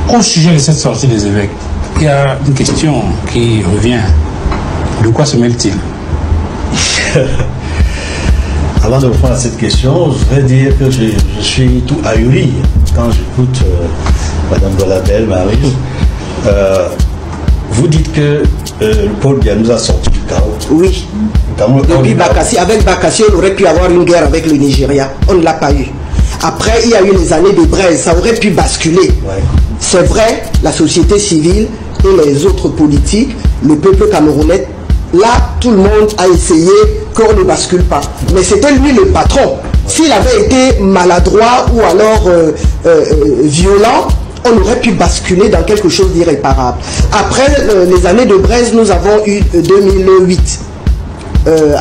Au sujet de cette sortie des évêques, il y a une question qui revient. De quoi se mêle-t-il? Avant de répondre à cette question, je voudrais dire que je suis tout ahuri quand j'écoute Madame Dolabel, Marie. Vous dites que Paul Biya nous a sorti du chaos. Oui. Depuis Bakassi, avec Bakassi, on aurait pu avoir une guerre avec le Nigeria. On ne l'a pas eu. Après, il y a eu les années de Braise, ça aurait pu basculer. Ouais. C'est vrai, la société civile et les autres politiques, le peuple camerounais, là, tout le monde a essayé qu'on ne bascule pas. Mais c'était lui le patron. S'il avait été maladroit ou alors violent, on aurait pu basculer dans quelque chose d'irréparable. Après les années de Braise, nous avons eu 2008.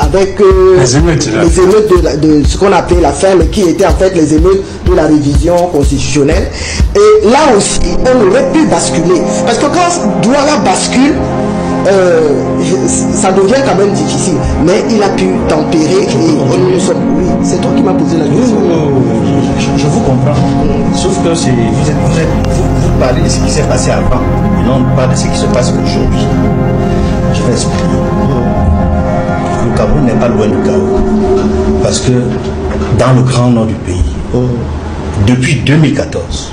Avec les émeutes de ce qu'on appelait la ferme, qui étaient en fait les émeutes de la révision constitutionnelle. Et là aussi, on aurait pu basculer. Parce que quand Douala bascule, ça devient quand même difficile. Mais il a pu tempérer et nous sommes... Oui, c'est toi qui m'as posé la question. Je vous comprends. Sauf que vous parlez de ce qui s'est passé avant, et non pas de ce qui se passe aujourd'hui. Je vais expliquer. Le Cameroun n'est pas loin du chaos. Parce que dans le grand nord du pays, depuis 2014,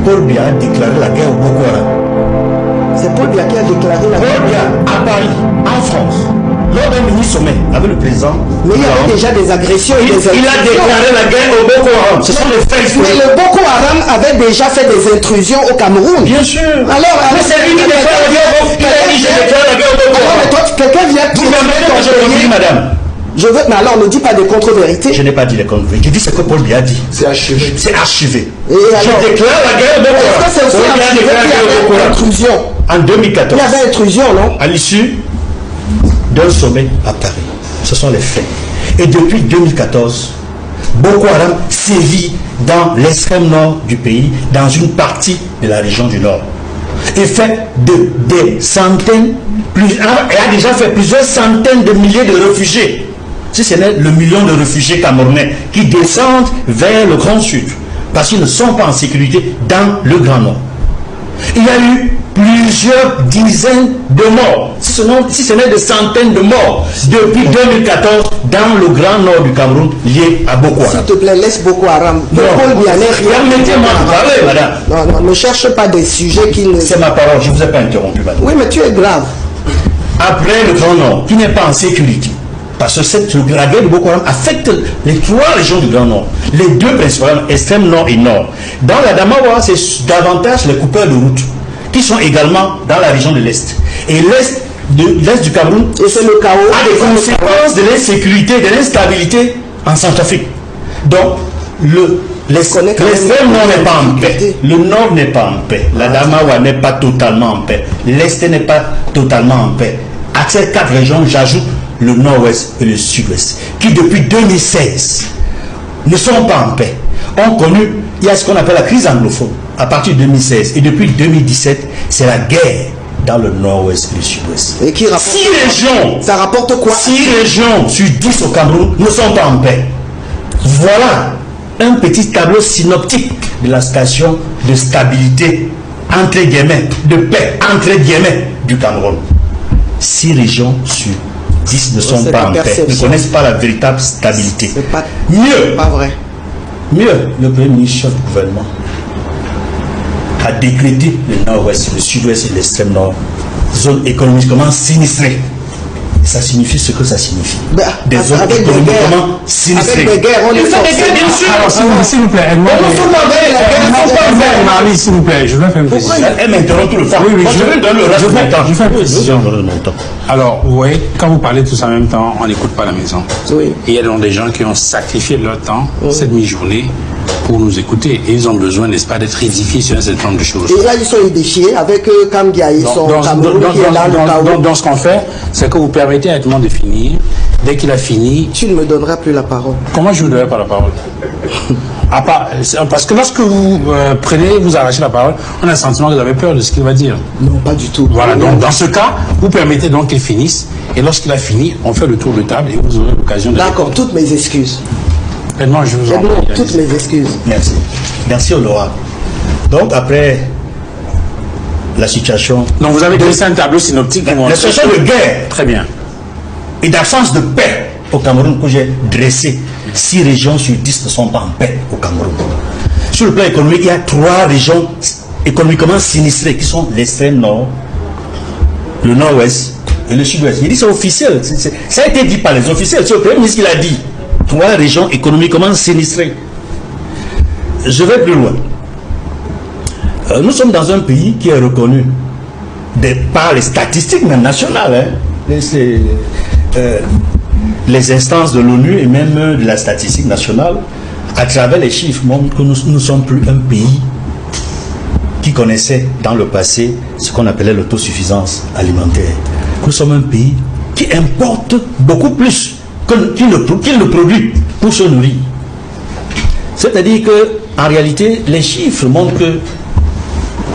Paul Biya a déclaré la guerre au Boko Haram. C'est Paul Biya qui a déclaré la guerre. Paul Biya, à Paris, en France, lors d'un mini-sommet avec le président. Mais il y avait déjà des agressions. Il a déclaré la guerre au Boko Haram. Ce sont les faits. Mais le Boko Haram avait déjà fait des intrusions au Cameroun. Bien sûr. Alors, mais c'est lui qui déclare la guerre au Boko Haram. Il a dit je déclare la guerre au Boko Haram. Alors, mais toi, quelqu'un vient... Vous permettez que je continue, madame? Je veux, mais alors ne dis pas des contre-vérités. Je n'ai pas dit les contre-vérités. Je dis ce que Paul Biya a dit. C'est archivé. C'est archivé. Et alors, je déclare la guerre au Boko Haram. Est-ce que c'est aussi archivé qu'il y avait intrusion? En 2014. Il y avait intrusion, non? À l'issue d'un sommet à Paris. Ce sont les faits. Et depuis 2014, Boko Haram sévit dans l'extrême nord du pays, dans une partie de la région du Nord. Et fait des centaines, et a déjà fait plusieurs centaines de milliers de réfugiés. Si ce n'est le million de réfugiés camerounais qui descendent vers le Grand Sud, parce qu'ils ne sont pas en sécurité dans le Grand Nord. Il y a eu plusieurs dizaines de morts, si ce n'est des centaines de morts, depuis 2014 dans le Grand Nord du Cameroun lié à Boko Haram. S'il te plaît, laisse Boko Haram. Permettez-moi de parler, madame. Non, ne cherche pas des sujets qui ne... C'est ma parole, je ne vous ai pas interrompu, madame. Oui, mais tu es grave. Après le Grand Nord, qui n'est pas en sécurité, parce que la guerre de Boko Haram affecte les trois régions du Grand Nord, les deux principales, extrême nord et nord. Dans la Damawa, c'est davantage les coupeurs de route, qui sont également dans la région de l'Est. Et l'Est du Cameroun et c'est le chaos, a des conséquences de l'insécurité, de l'instabilité en Centrafrique. Donc, l'extrême nord n'est pas en paix. Le nord n'est pas en paix. La Damawa n'est pas totalement en paix. L'Est n'est pas totalement en paix. À ces quatre régions, j'ajoute le nord-ouest et le sud-ouest, qui depuis 2016 ne sont pas en paix. Ont connu, il y a ce qu'on appelle la crise anglophone, à partir de 2016. Et depuis 2017, c'est la guerre dans le nord-ouest et le sud-ouest. Et qui rapporte 6 régions. Ça rapporte quoi? 6 régions sur 10 au Cameroun ne sont pas en paix. Voilà un petit tableau synoptique de la situation de stabilité, entre guillemets, de paix, entre guillemets, du Cameroun. 6 régions sur 10 ne sont pas en paix, ne connaissent pas la véritable stabilité. Mieux, pas vrai. Mieux, le Premier ministre, chef du gouvernement, a décrété le nord-ouest, le sud-ouest et l'extrême nord, zone économiquement sinistrée. Ça signifie ce que ça signifie. Des zones économiquement sinistrées. Avec des guerres, on est forcé. Bien sûr. Alors, s'il vous plaît, Marie, s'il vous plaît, je vais faire une précision. Elle m'interrompt tout le temps. Oui, je vais donner le reste de mon temps. Je fais une précision. Alors, vous voyez, quand vous parlez tous en même temps, on n'écoute pas la maison. Oui. Et il y a donc des gens qui ont sacrifié leur temps, cette mi-journée, pour nous écouter. Et ils ont besoin, n'est-ce pas, d'être édifiés sur un certain nombre de choses. Et là, ils sont édifiés avec Kamgia et son Cameroun qui est là, le chaos. Donc, ce qu'on fait, c'est que vous permettez à Edmond de finir. Dès qu'il a fini... Tu ne me donneras plus la parole. Comment je ne vous donnerai pas la parole? Parce que lorsque vous vous arrachez la parole, on a le sentiment que vous avez peur de ce qu'il va dire. Non, pas du tout. Voilà, donc dans ce cas, vous permettez donc qu'il finisse. Et lorsqu'il a fini, on fait le tour de table et vous aurez l'occasion de... D'accord, toutes mes excuses. Edmond, je vous en prie. Toutes mes excuses. Merci. Merci, Olora. Donc, après la situation... Donc vous avez dressé un tableau synoptique. La situation de guerre. Très bien. Et d'absence de paix au Cameroun que j'ai dressé. 6 régions sur 10 ne sont pas en paix au Cameroun. Sur le plan économique, il y a 3 régions économiquement sinistrées qui sont l'extrême nord, le nord-ouest et le sud-ouest. Il dit c'est officiel. Ça a été dit par les officiels. C'est le Premier ministre qui l'a dit. 3 régions économiquement sinistrées. Je vais plus loin. Nous sommes dans un pays qui est reconnu par les statistiques même nationales. Les instances de l'ONU et même de la statistique nationale, à travers les chiffres, montrent que nous ne sommes plus un pays qui connaissait dans le passé ce qu'on appelait l'autosuffisance alimentaire. Nous sommes un pays qui importe beaucoup plus qu'il ne produit pour se nourrir. C'est-à-dire que, en réalité, les chiffres montrent que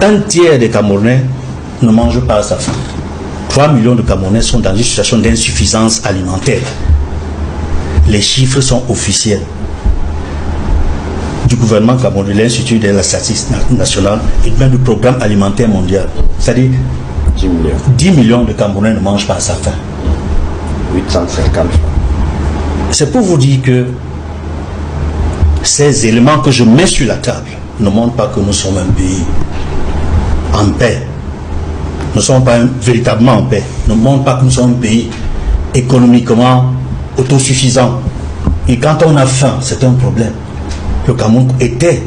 1/3 des Camerounais ne mangent pas à sa faim. 3 millions de Camerounais sont dans une situation d'insuffisance alimentaire. Les chiffres sont officiels du gouvernement camerounais, de l'Institut de la statistique nationale et même du programme alimentaire mondial. C'est-à-dire 10 millions de Camerounais ne mangent pas à sa faim. 850. C'est pour vous dire que ces éléments que je mets sur la table ne montrent pas que nous sommes un pays en paix. Nous ne sommes pas véritablement en paix. Ne montrent pas que nous sommes un pays économiquement autosuffisant. Et quand on a faim, c'est un problème. Le Cameroun était,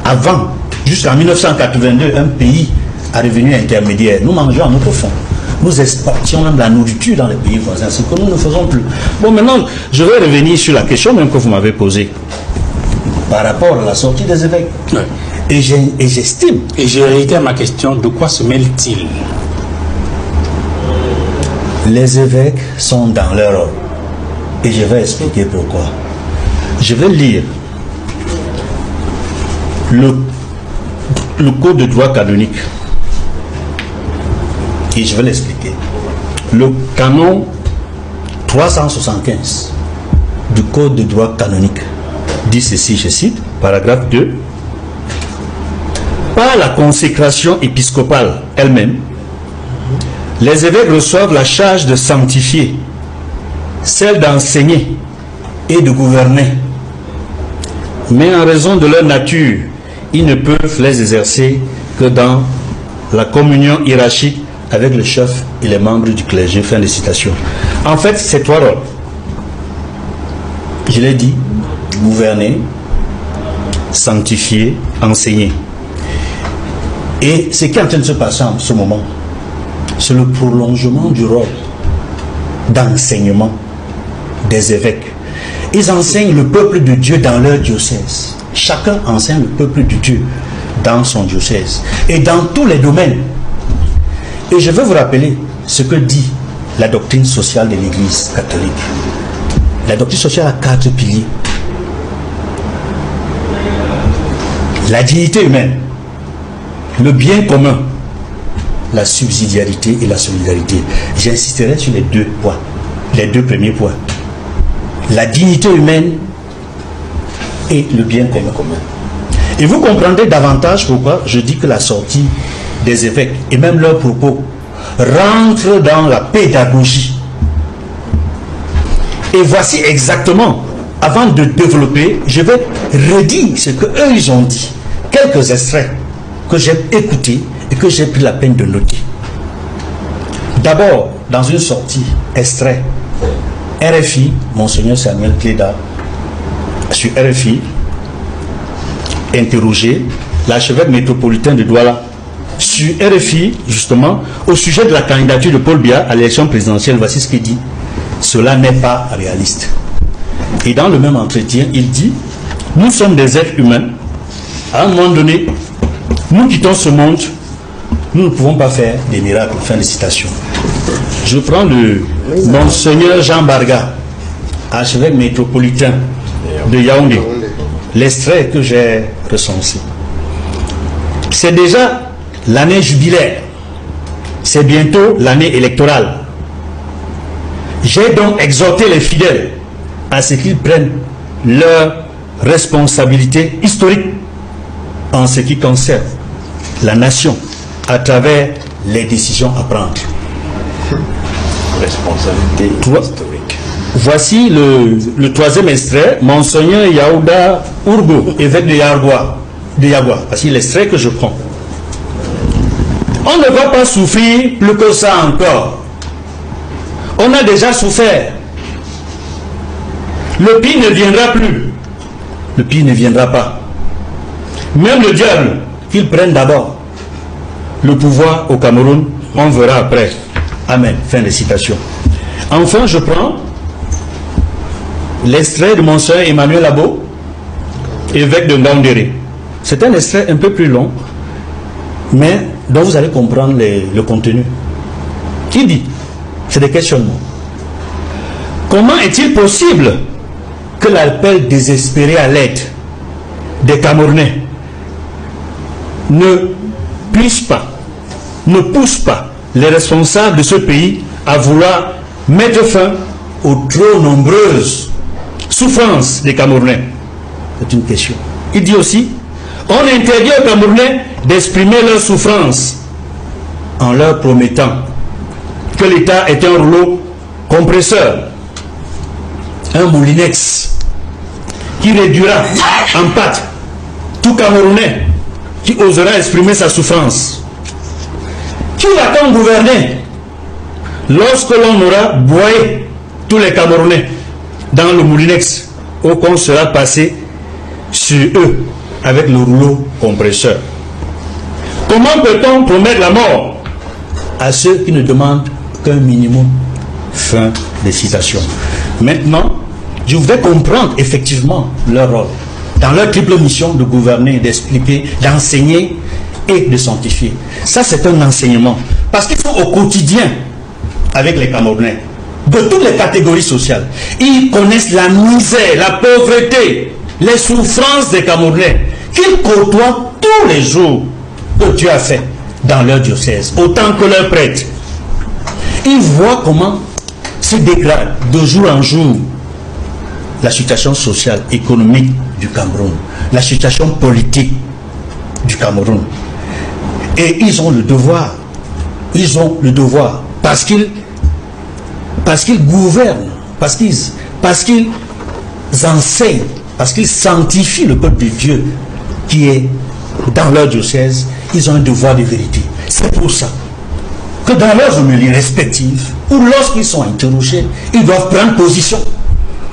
avant, jusqu'en 1982, un pays à revenu intermédiaire. Nous mangeons à notre faim. Nous exportions même la nourriture dans les pays voisins. C'est que nous ne faisons plus. Bon, maintenant, je vais revenir sur la question même que vous m'avez posée par rapport à la sortie des évêques. Ouais. Et j'estime. Et je réitère ma question, de quoi se mêle-t-il? Les évêques sont dans leur rôle. Et je vais expliquer pourquoi. Je vais lire le code de droit canonique. Et je vais l'expliquer. Le canon 375 du code de droit canonique dit ceci, je cite, paragraphe 2. Par la consécration épiscopale elle-même, les évêques reçoivent la charge de sanctifier, celle d'enseigner et de gouverner. Mais en raison de leur nature, ils ne peuvent les exercer que dans la communion hiérarchique avec le chef et les membres du clergé. Fin de citation. En fait, c'est 3 rôles. Je l'ai dit, gouverner, sanctifier, enseigner. Et ce qui est en train de se passer en ce moment, c'est le prolongement du rôle d'enseignement des évêques. Ils enseignent le peuple de Dieu dans leur diocèse. Chacun enseigne le peuple de Dieu dans son diocèse. Et dans tous les domaines. Et je veux vous rappeler ce que dit la doctrine sociale de l'Église catholique. La doctrine sociale a 4 piliers. La dignité humaine, le bien commun, la subsidiarité et la solidarité. J'insisterai sur les 2 points, les 2 premiers points. La dignité humaine et le bien commun. Et vous comprendrez davantage pourquoi je dis que la sortie des évêques et même leurs propos rentrent dans la pédagogie. Et voici exactement, avant de développer, je vais redire ce qu'eux ils ont dit. Quelques extraits que j'ai écoutés et que j'ai pris la peine de noter. D'abord, dans une sortie, extrait, RFI, Monseigneur Samuel Cléda, sur RFI, interrogé l'archevêque métropolitain de Douala, sur RFI, justement, au sujet de la candidature de Paul Biya à l'élection présidentielle. Voici ce qu'il dit. Cela n'est pas réaliste. Et dans le même entretien, il dit, nous sommes des êtres humains. À un moment donné, nous quittons ce monde, nous ne pouvons pas faire des miracles. Fin de citation. Je prends le Monseigneur Jean Barga, archevêque métropolitain de Yaoundé, l'extrait que j'ai recensé. C'est déjà l'année jubilaire, c'est bientôt l'année électorale. J'ai donc exhorté les fidèles à ce qu'ils prennent leur responsabilité historique en ce qui concerne la nation à travers les décisions à prendre. Responsabilité historique. Voici le troisième extrait, Monseigneur Yaouda Urgo, évêque de Yagua, voici l'extrait que je prends. On ne va pas souffrir plus que ça encore. On a déjà souffert. Le pire ne viendra plus. Le pire ne viendra pas. Même le diable, qu'il prenne d'abord le pouvoir au Cameroun, on verra après. Amen. Fin de citation. Enfin, je prends l'extrait de Monseigneur Emmanuel Labo, évêque de Ngaoundéré. C'est un extrait un peu plus long, mais dont vous allez comprendre le contenu. Qui dit? C'est des questionnements. Comment est-il possible que l'appel désespéré à l'aide des Camerounais ne pousse pas les responsables de ce pays à vouloir mettre fin aux trop nombreuses souffrances des Camerounais? C'est une question. Il dit aussi, on interdit aux Camerounais d'exprimer leurs souffrances en leur promettant que l'État est un rouleau compresseur, un moulinex qui réduira en pâte tout Camerounais qui osera exprimer sa souffrance. Qui va-t-on gouverner lorsque l'on aura broyé tous les Camerounais dans le moulinex ou qu'on sera passé sur eux avec le rouleau compresseur? Comment peut-on promettre la mort à ceux qui ne demandent qu'un minimum? Fin de citation. Maintenant, je voudrais comprendre effectivement leur rôle dans leur triple mission de gouverner, d'expliquer, d'enseigner et de sanctifier. Ça, c'est un enseignement. Parce qu'ils sont au quotidien avec les Camerounais, de toutes les catégories sociales. Ils connaissent la misère, la pauvreté, les souffrances des Camerounais, qu'ils côtoient tous les jours que Dieu a fait dans leur diocèse, autant que leurs prêtres. Ils voient comment se dégrade de jour en jour la situation sociale, économique du Cameroun, la situation politique du Cameroun. Et ils ont le devoir, parce qu'ils gouvernent, parce qu'ils enseignent, parce qu'ils sanctifient le peuple de Dieu qui est dans leur diocèse, ils ont un devoir de vérité. C'est pour ça que dans leurs homélies respectives, ou lorsqu'ils sont interrogés, ils doivent prendre position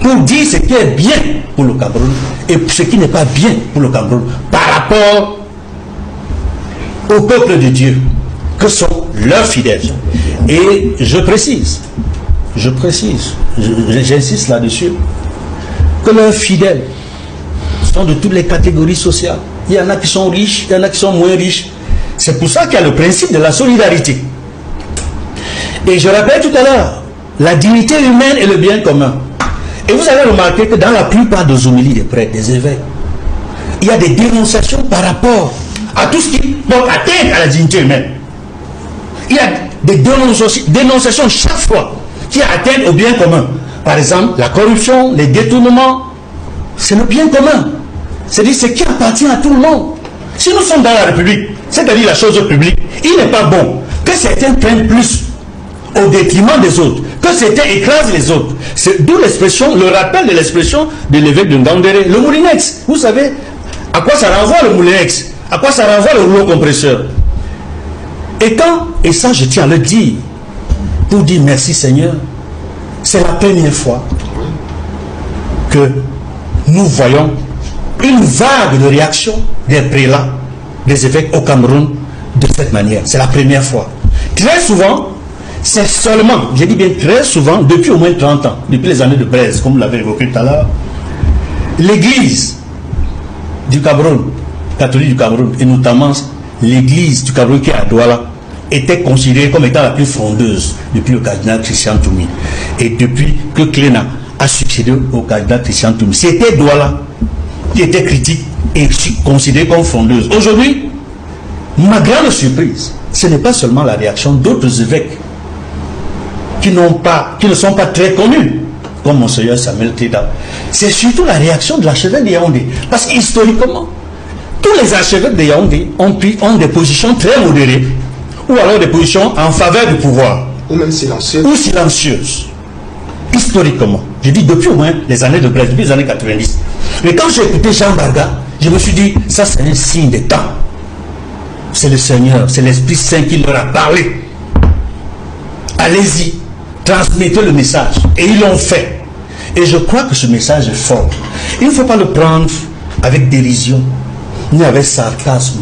pour dire ce qui est bien pour le Cameroun et ce qui n'est pas bien pour le Cameroun par rapport au peuple de Dieu que sont leurs fidèles. Et je précise, j'insiste là-dessus, que leurs fidèles sont de toutes les catégories sociales. Il y en a qui sont riches, il y en a qui sont moins riches. C'est pour ça qu'il y a le principe de la solidarité. Et je rappelle tout à l'heure, la dignité humaine et le bien commun. Et vous avez remarqué que dans la plupart des homélies des prêtres, des évêques, il y a des dénonciations par rapport à tout ce qui porte atteinte à la dignité humaine. Il y a des dénonciations chaque fois qui atteignent au bien commun. Par exemple, la corruption, les détournements, c'est le bien commun. C'est-à-dire ce qui appartient à tout le monde. Si nous sommes dans la République, c'est-à-dire la chose publique, il n'est pas bon que certains prennent plus au détriment des autres, que certains écrasent les autres. C'est d'où l'expression, le rappel de l'expression de l'évêque de Ngaoundéré, le moulinex. Vous savez à quoi ça renvoie le moulinex? À quoi ça renvoie le rouleau compresseur? Et ça je tiens à le dire, pour dire merci Seigneur, c'est la première fois que nous voyons une vague de réaction des prélats, des évêques au Cameroun de cette manière. C'est la première fois. Très souvent, c'est seulement, je dis bien très souvent, depuis au moins 30 ans, depuis les années de Braise, comme vous l'avez évoqué tout à l'heure, l'église du Cameroun, catholique du Cameroun, et notamment l'église du Cameroun qui est à Douala, était considérée comme étant la plus frondeuse depuis le cardinal Christian Toumi. Et depuis que Cléna a succédé au cardinal Christian Toumi, c'était Douala qui était critique et considérée comme frondeuse. Aujourd'hui, ma grande surprise, ce n'est pas seulement la réaction d'autres évêques qui ne sont pas très connus, comme Monseigneur Samuel Teda. C'est surtout la réaction de l'archevêque de Yaoundé. Parce qu'historiquement, tous les archevêques de Yaoundé ont des positions très modérées ou alors des positions en faveur du pouvoir. Ou même silencieuses. Ou silencieuses. Historiquement. Je dis depuis au moins les années de Blaise, depuis les années 90. Mais quand j'ai écouté Jean Barga, je me suis dit, ça c'est un signe des temps. C'est le Seigneur, c'est l'Esprit Saint qui leur a parlé. Allez-y, transmettez le message. Et ils l'ont fait. Et je crois que ce message est fort. Il ne faut pas le prendre avec dérision, ni avec sarcasme,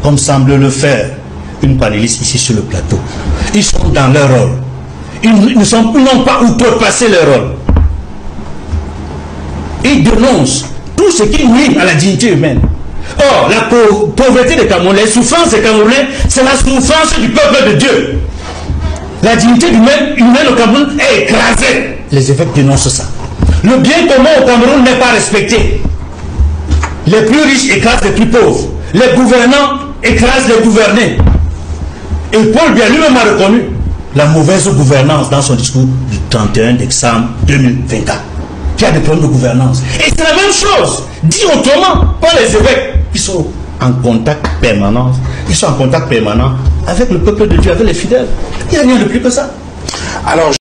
comme semble le faire une panéliste ici sur le plateau. Ils sont dans leur rôle. Ils n'ont pas outrepassé leur rôle. Ils dénoncent tout ce qui nuit à la dignité humaine. Or, la pauvreté des Camerounais, les souffrances des Camerounais, c'est la souffrance du peuple de Dieu. La dignité humaine au Cameroun est écrasée. Les évêques dénoncent ça. Le bien commun au Cameroun n'est pas respecté. Les plus riches écrasent les plus pauvres. Les gouvernants écrasent les gouvernés. Et Paul Biya lui-même a reconnu la mauvaise gouvernance dans son discours du 31 décembre 2024. Il y a des problèmes de gouvernance. Et c'est la même chose, dit autrement par les évêques. Ils sont en contact permanent. Ils sont en contact permanent avec le peuple de Dieu, avec les fidèles. Il n'y a rien de plus que ça. Alors,